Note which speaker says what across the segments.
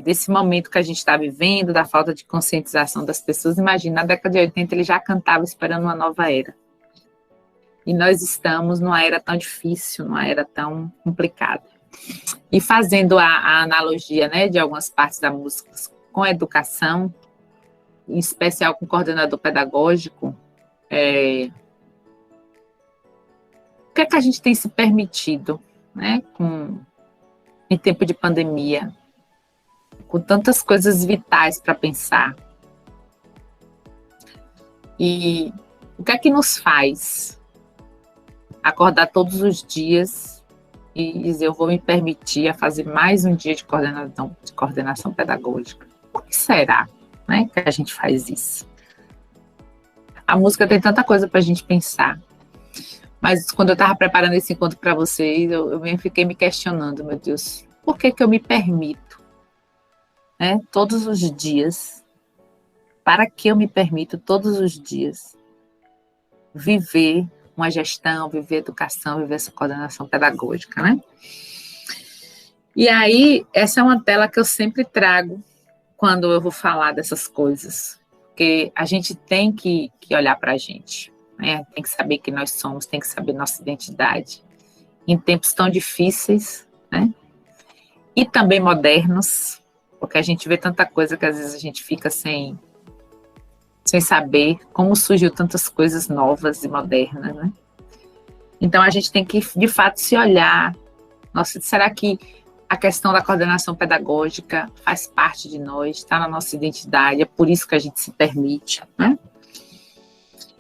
Speaker 1: desse momento que a gente está vivendo, da falta de conscientização das pessoas. Imagina, na década de 80 ele já cantava esperando uma nova era. E nós estamos numa era tão difícil, numa era tão complicada. E fazendo a analogia, né, de algumas partes da música com a educação, em especial com o coordenador pedagógico, o que é que a gente tem se permitido, né, em tempo de pandemia, com tantas coisas vitais para pensar? E o que é que nos faz acordar todos os dias e dizer, eu vou me permitir a fazer mais um dia de coordenação pedagógica? Por que será, né, que a gente faz isso? A música tem tanta coisa para a gente pensar. Mas quando eu estava preparando esse encontro para vocês, eu fiquei me questionando, meu Deus, por que eu me permito, né, todos os dias, para que eu me permito todos os dias viver uma gestão, viver educação, viver essa coordenação pedagógica, né? E aí, essa é uma tela que eu sempre trago quando eu vou falar dessas coisas, porque a gente tem que olhar para a gente, né? Tem que saber quem nós somos, tem que saber nossa identidade, em tempos tão difíceis, né? E também modernos, porque a gente vê tanta coisa que às vezes a gente fica sem saber como surgiu tantas coisas novas e modernas, né? Então a gente tem que, de fato, se olhar. Nossa, será que a questão da coordenação pedagógica faz parte de nós, está na nossa identidade, é por isso que a gente se permite, né?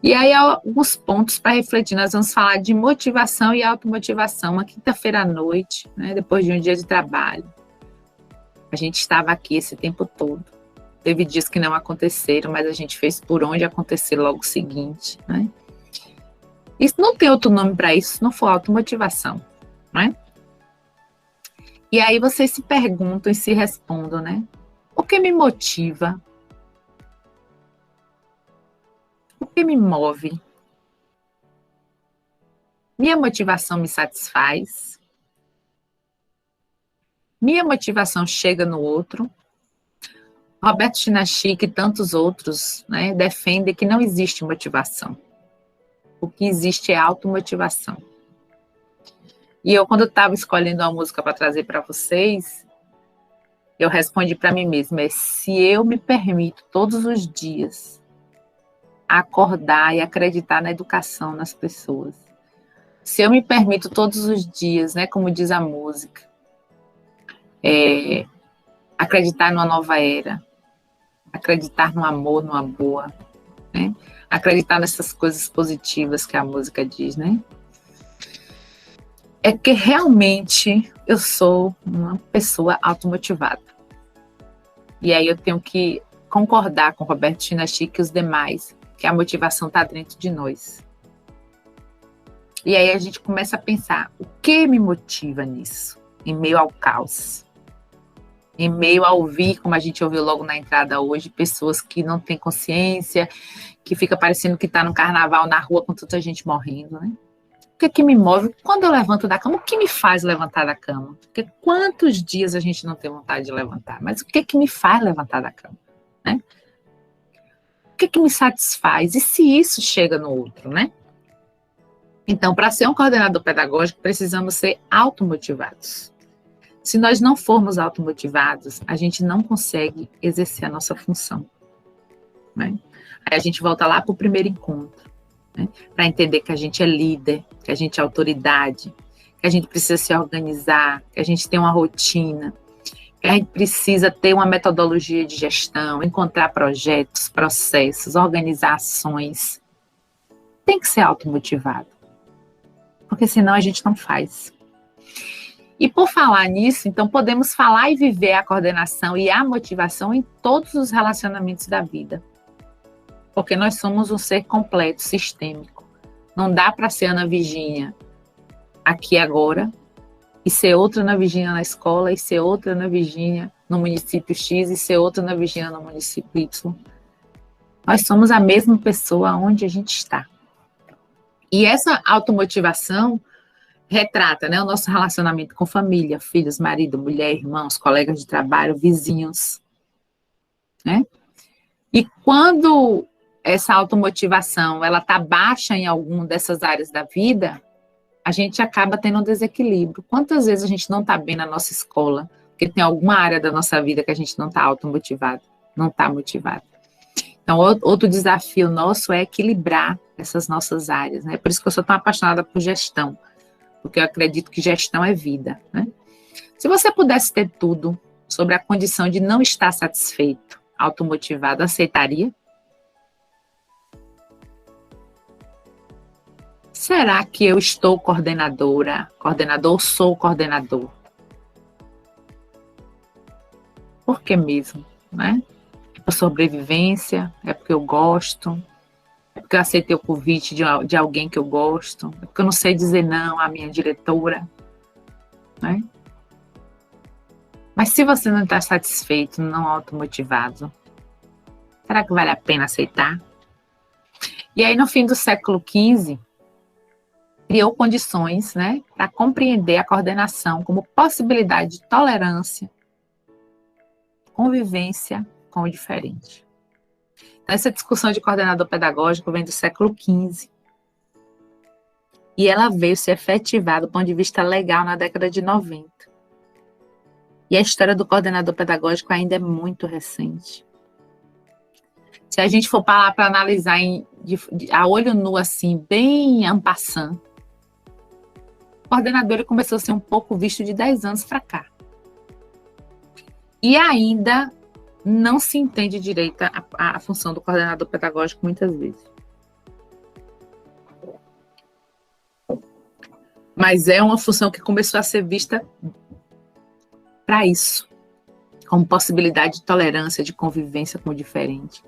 Speaker 1: E aí, alguns pontos para refletir. Nós vamos falar de motivação e automotivação, uma quinta-feira à noite, né, depois de um dia de trabalho. A gente estava aqui esse tempo todo. Teve dias que não aconteceram, mas a gente fez por onde acontecer logo o seguinte, né? Isso não tem outro nome para isso, se não for automotivação, né? E aí vocês se perguntam e se respondam, né? O que me motiva? O que me move? Minha motivação me satisfaz? Minha motivação chega no outro? Roberto Chinachique e tantos outros, né, defendem que não existe motivação. O que existe é automotivação. E eu, quando estava escolhendo uma música para trazer para vocês, eu respondi para mim mesma, se eu me permito todos os dias acordar e acreditar na educação nas pessoas, se eu me permito todos os dias, né, como diz a música, acreditar numa nova era, acreditar no amor, numa boa, né? Acreditar nessas coisas positivas que a música diz, né? É que realmente eu sou uma pessoa automotivada. E aí eu tenho que concordar com Roberto Chinachique e os demais, que a motivação está dentro de nós. E aí a gente começa a pensar, o que me motiva nisso? Em meio ao caos. Em meio a ouvir, como a gente ouviu logo na entrada hoje, pessoas que não têm consciência, que fica parecendo que está no carnaval, na rua, com tanta gente morrendo, né? O que é que me move? Quando eu levanto da cama, o que me faz levantar da cama? Porque quantos dias a gente não tem vontade de levantar? Mas o que é que me faz levantar da cama? Né? O que é que me satisfaz? E se isso chega no outro, né? Então, para ser um coordenador pedagógico, precisamos ser automotivados. Se nós não formos automotivados, a gente não consegue exercer a nossa função, né? Aí a gente volta lá para o primeiro encontro, né? Para entender que a gente é líder, que a gente é autoridade, que a gente precisa se organizar, que a gente tem uma rotina, que a gente precisa ter uma metodologia de gestão, encontrar projetos, processos, organizar ações. Tem que ser automotivado, porque senão a gente não faz. E por falar nisso, então podemos falar e viver a coordenação e a motivação em todos os relacionamentos da vida. Porque nós somos um ser completo, sistêmico. Não dá para ser Ana Virgínia aqui agora, e ser outra Ana Virgínia na escola, e ser outra Ana Virgínia no município X, e ser outra Ana Virgínia no município Y. Nós somos a mesma pessoa onde a gente está. E essa automotivação, retrata, né, o nosso relacionamento com família, filhos, marido, mulher, irmãos, colegas de trabalho, vizinhos, né? E quando essa automotivação ela está baixa em alguma dessas áreas da vida, a gente acaba tendo um desequilíbrio. Quantas vezes a gente não está bem na nossa escola, porque tem alguma área da nossa vida que a gente não está automotivado, não está motivado. Então, outro desafio nosso é equilibrar essas nossas áreas, né? Por isso que eu sou tão apaixonada por gestão, porque eu acredito que gestão é vida, né? Se você pudesse ter tudo sobre a condição de não estar satisfeito, automotivado, aceitaria? Será que eu estou coordenadora, coordenador, sou coordenador? Por que mesmo, né? É por sobrevivência, é porque eu gosto, é porque eu aceitei o convite de alguém que eu gosto, é porque eu não sei dizer não à minha diretora, né? Mas se você não está satisfeito, não automotivado, será que vale a pena aceitar? E aí, no fim do século XV, criou condições, né, para compreender a coordenação como possibilidade de tolerância, convivência com o diferente. Então, essa discussão de coordenador pedagógico vem do século XV. E ela veio se efetivar do ponto de vista legal na década de 90. E a história do coordenador pedagógico ainda é muito recente. Se a gente for parar para analisar a olho nu, assim, bem en passant, o coordenador ele começou a ser um pouco visto de 10 anos para cá. E ainda não se entende direito a função do coordenador pedagógico muitas vezes. Mas é uma função que começou a ser vista para isso, como possibilidade de tolerância, de convivência com o diferente.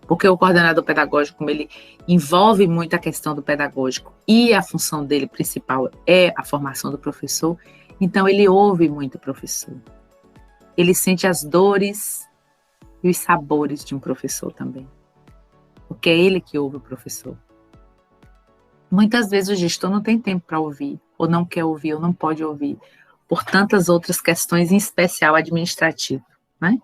Speaker 1: Porque o coordenador pedagógico, como ele envolve muito a questão do pedagógico e a função dele principal é a formação do professor, então ele ouve muito o professor. Ele sente as dores e os sabores de um professor também. Porque é ele que ouve o professor. Muitas vezes o gestor não tem tempo para ouvir, ou não quer ouvir, ou não pode ouvir, por tantas outras questões, em especial administrativo, né?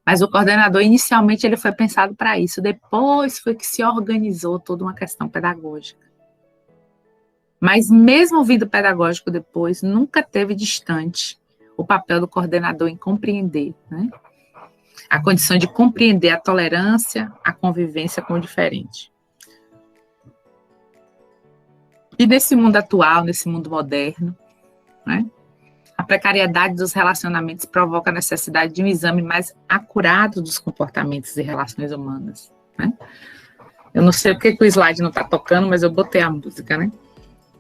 Speaker 1: Mas o coordenador, inicialmente, ele foi pensado para isso. Depois foi que se organizou toda uma questão pedagógica. Mas mesmo vindo pedagógico depois, nunca teve distante o papel do coordenador em compreender, né? A condição de compreender a tolerância, a convivência com o diferente. E nesse mundo atual, nesse mundo moderno, né? A precariedade dos relacionamentos provoca a necessidade de um exame mais acurado dos comportamentos e relações humanas, né? Eu não sei o que o slide não está tocando, mas eu botei a música, né?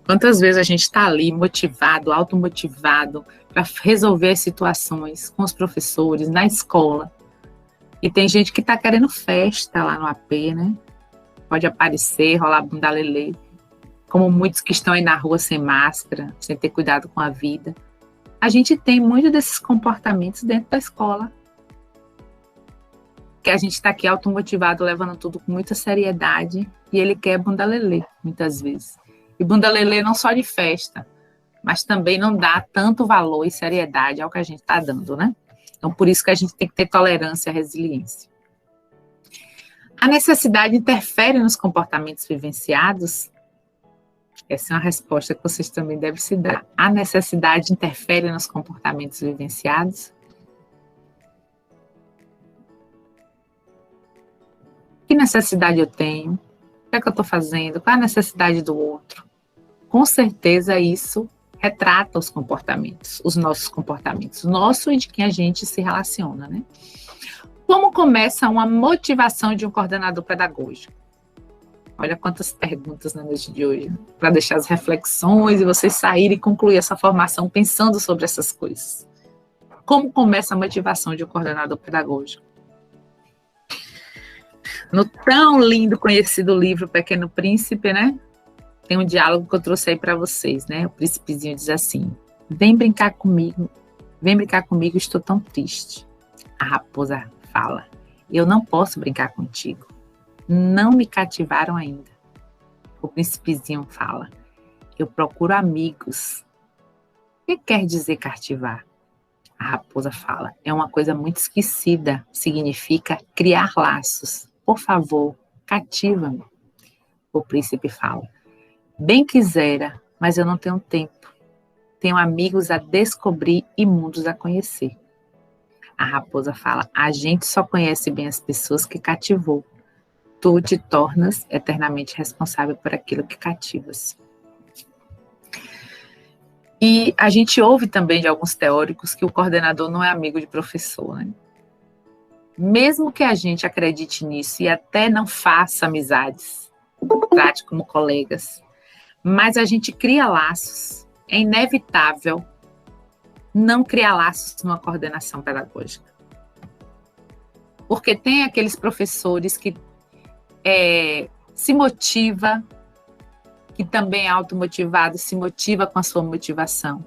Speaker 1: Quantas vezes a gente está ali motivado, automotivado, para resolver as situações com os professores, na escola. E tem gente que está querendo festa lá no AP, né? Pode aparecer, rolar bunda lelê, como muitos que estão aí na rua sem máscara, sem ter cuidado com a vida. A gente tem muito desses comportamentos dentro da escola. Que a gente está aqui automotivado, levando tudo com muita seriedade, e ele quer bunda lelê, muitas vezes. E bunda lelê não só de festa, mas também não dá tanto valor e seriedade ao que a gente está dando, né? Então, por isso que a gente tem que ter tolerância e resiliência. A necessidade interfere nos comportamentos vivenciados? Essa é uma resposta que vocês também devem se dar. A necessidade interfere nos comportamentos vivenciados? Que necessidade eu tenho? O que é que eu estou fazendo? Qual é a necessidade do outro? Com certeza isso retrata os comportamentos, os nossos comportamentos, nosso e de quem a gente se relaciona, né? Como começa uma motivação de um coordenador pedagógico? Olha quantas perguntas na noite de hoje, né? Para deixar as reflexões e vocês saírem e concluir essa formação pensando sobre essas coisas. Como começa a motivação de um coordenador pedagógico? No tão lindo, conhecido livro Pequeno Príncipe, né? Tem um diálogo que eu trouxe aí para vocês, né? O príncipezinho diz assim: vem brincar comigo, estou tão triste. A raposa fala: eu não posso brincar contigo, não me cativaram ainda. O príncipezinho fala: eu procuro amigos. O que quer dizer cativar? A raposa fala, é uma coisa muito esquecida, significa criar laços. Por favor, cativa-me. O príncipe fala, bem quisera, mas eu não tenho tempo. Tenho amigos a descobrir e mundos a conhecer. A raposa fala, a gente só conhece bem as pessoas que cativou. Tu te tornas eternamente responsável por aquilo que cativas. E a gente ouve também de alguns teóricos que o coordenador não é amigo de professor, né? Mesmo que a gente acredite nisso e até não faça amizades, trate como colegas, mas a gente cria laços. É inevitável não criar laços numa coordenação pedagógica. Porque tem aqueles professores que se motiva, que também é automotivado, se motiva com a sua motivação.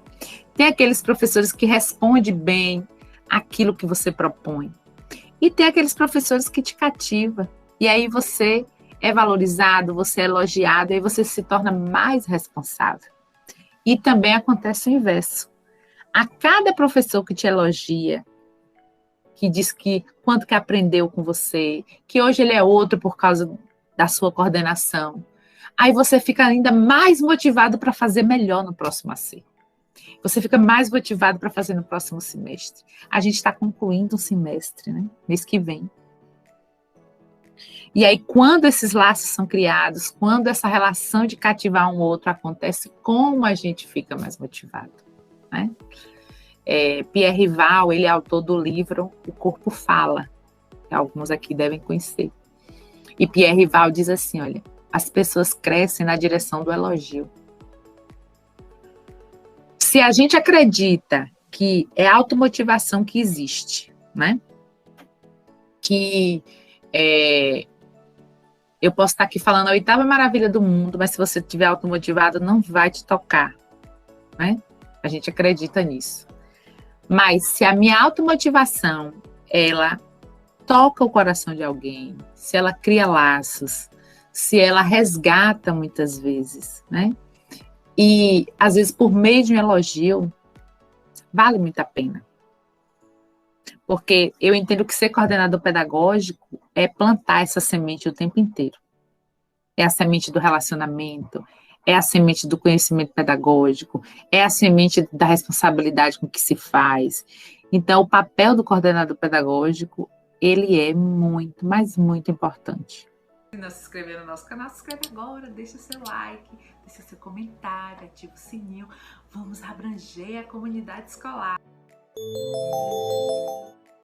Speaker 1: Tem aqueles professores que respondem bem aquilo que você propõe. E tem aqueles professores que te cativam. E aí você é valorizado, você é elogiado, e aí você se torna mais responsável. E também acontece o inverso. A cada professor que te elogia, que diz que quanto que aprendeu com você, que hoje ele é outro por causa da sua coordenação, aí você fica ainda mais motivado para fazer melhor no próximo AC. Você fica mais motivado para fazer no próximo semestre. A gente está concluindo um semestre, né? Mês que vem. E aí, quando esses laços são criados, quando essa relação de cativar um outro acontece, como a gente fica mais motivado, né? Pierre Rival, ele é autor do livro O Corpo Fala, que alguns aqui devem conhecer. E Pierre Rival diz assim, olha, as pessoas crescem na direção do elogio. Se a gente acredita que é a automotivação que existe, né? Que eu posso estar aqui falando a 8ª maravilha do mundo, mas se você estiver automotivado, não vai te tocar, né? A gente acredita nisso. Mas se a minha automotivação, ela toca o coração de alguém, se ela cria laços, se ela resgata muitas vezes, né? E, às vezes, por meio de um elogio, vale muito a pena. Porque eu entendo que ser coordenador pedagógico é plantar essa semente o tempo inteiro. É a semente do relacionamento, é a semente do conhecimento pedagógico, é a semente da responsabilidade com que se faz. Então, o papel do coordenador pedagógico, ele é muito, mas muito importante. Se não se inscrever no nosso canal, se inscreve agora, deixa seu like, deixa seu comentário, ativa o sininho. Vamos abranger a comunidade escolar.